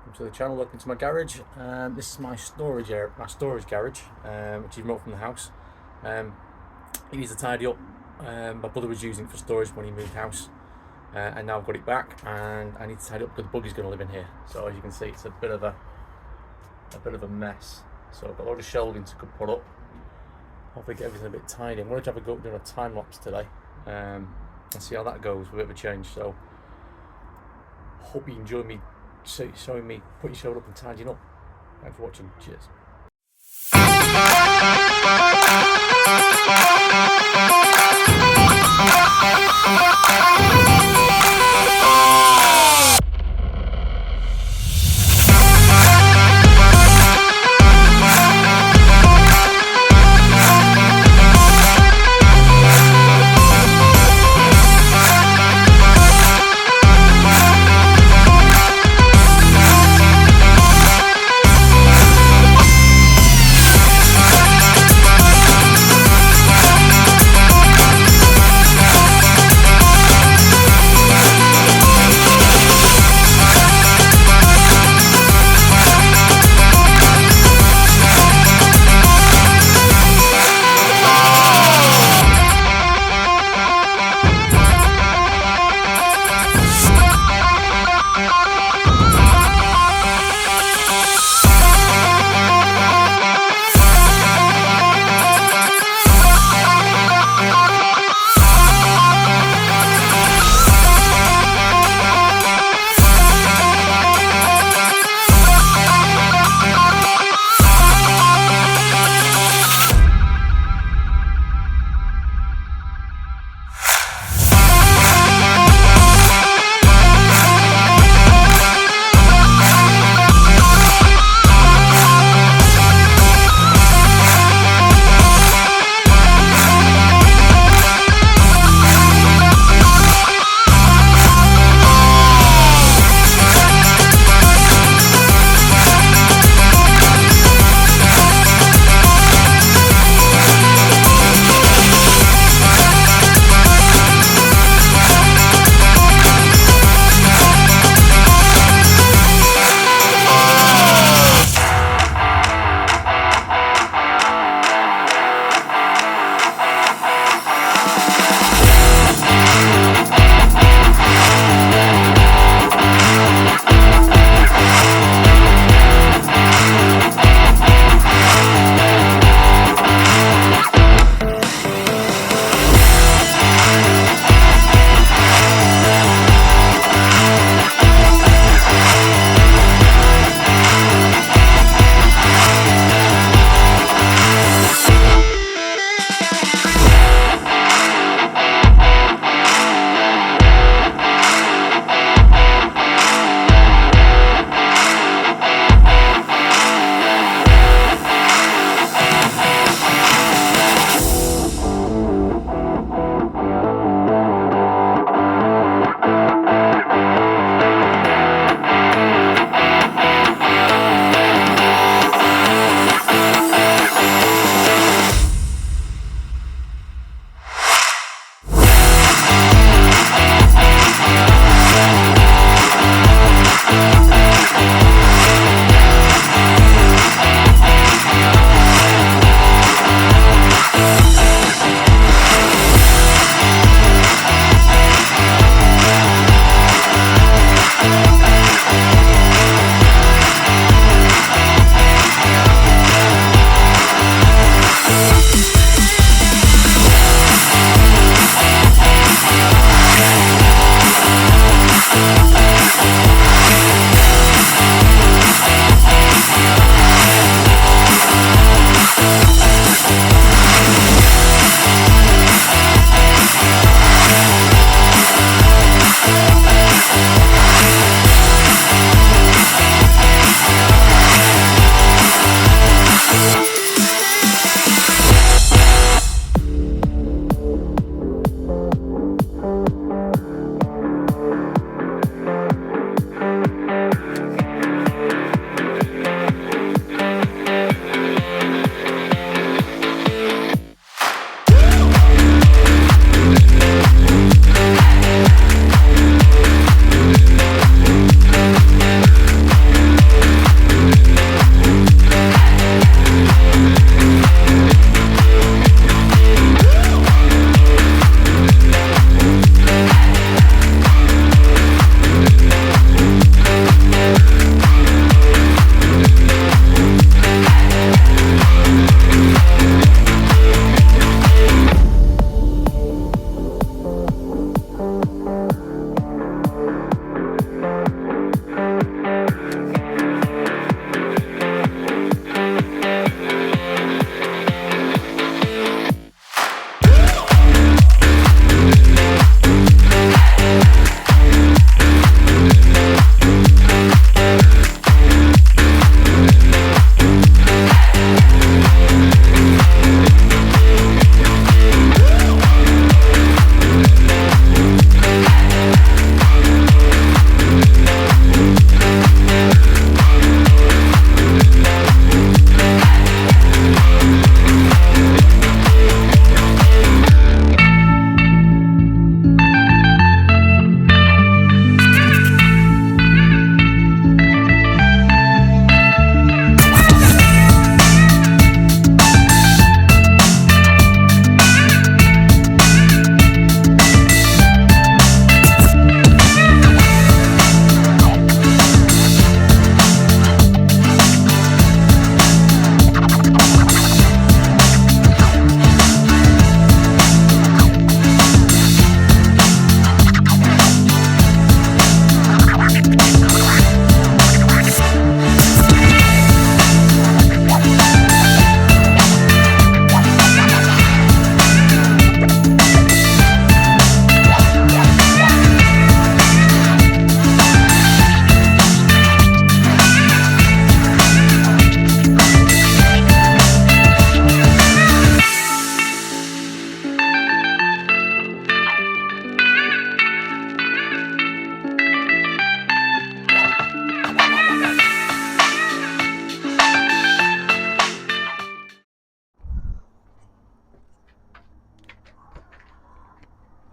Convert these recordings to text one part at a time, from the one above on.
welcome to the channel, welcome to my garage. This is my storage area, my storage garage, which is remote from the house. It needs to tidy up. My brother was using it for storage when he moved house, and now I've got it back, and I need to tidy up because the buggy's going to live in here. So as you can see, it's a bit of a mess. So I've got a lot of shelving to put up. Hopefully get everything a bit tidy. I'm going to have a go doing a time lapse today, and see how that goes. A bit of a change. So hope you enjoy me showing me put your shoulder up and tidying up. Thanks for watching. Cheers.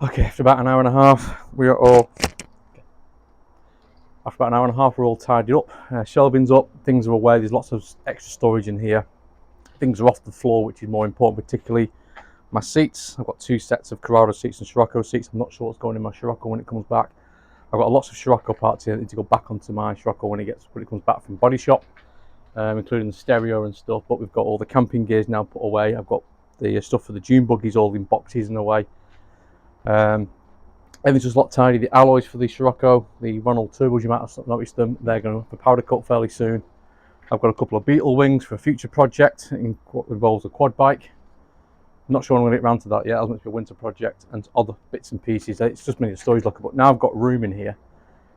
Okay, after about an hour and a half, we're all tidied up. Shelving's up, things are away. There's lots of extra storage in here. Things are off the floor, which is more important, particularly my seats. I've got 2 sets of Carrada seats and Scirocco seats. I'm not sure what's going in my Scirocco when it comes back. I've got lots of Scirocco parts here that need to go back onto my Scirocco when it comes back from body shop, including the stereo and stuff. But we've got all the camping gears now put away. I've got the stuff for the dune buggies all in boxes and away. Everything's just a lot tidy. The alloys for the Scirocco, the Ronald turbos, you might have noticed them. They're going for powder coat fairly soon. I've got a couple of Beetle wings for a future project in what involves a quad bike. I'm not sure I'm going to get around to that yet. That was meant to be a winter project, and other bits and pieces. It's just made a storage locker, but now I've got room in here.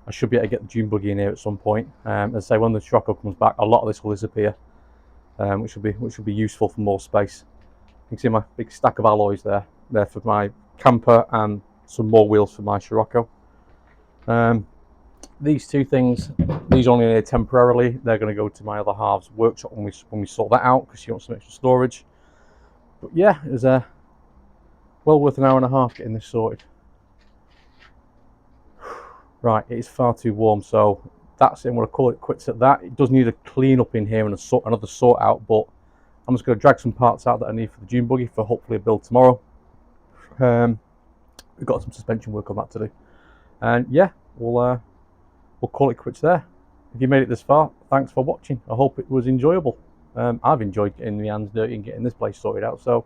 I should be able to get the dune buggy in here at some point. As I say, when the Scirocco comes back, a lot of this will disappear, which will be useful for more space. You can see my big stack of alloys there. They're for my camper and some more wheels for my Scirocco. These 2 things, these only here temporarily. They're going to go to my other half's workshop when we sort that out, because she wants some extra storage. But yeah, it was well worth an hour and a half getting this sorted. Right, it is far too warm, so that's it. I'm going to call it quits at that. It does need a clean up in here and another sort out, but I'm just going to drag some parts out that I need for the dune buggy for hopefully a build tomorrow. We've got some suspension work on that to do, and yeah, we'll call it quits there. If you made it this far, thanks for watching. I hope it was enjoyable. I've enjoyed getting my hands dirty and getting this place sorted out. So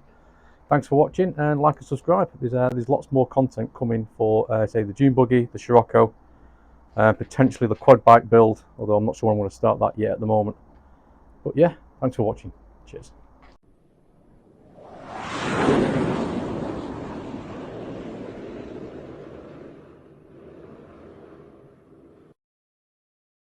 thanks for watching, and like and subscribe. There's lots more content coming for say the dune buggy, the Scirocco, potentially the quad bike build, although I'm not sure I'm going to start that yet at the moment. But yeah, thanks for watching. Cheers.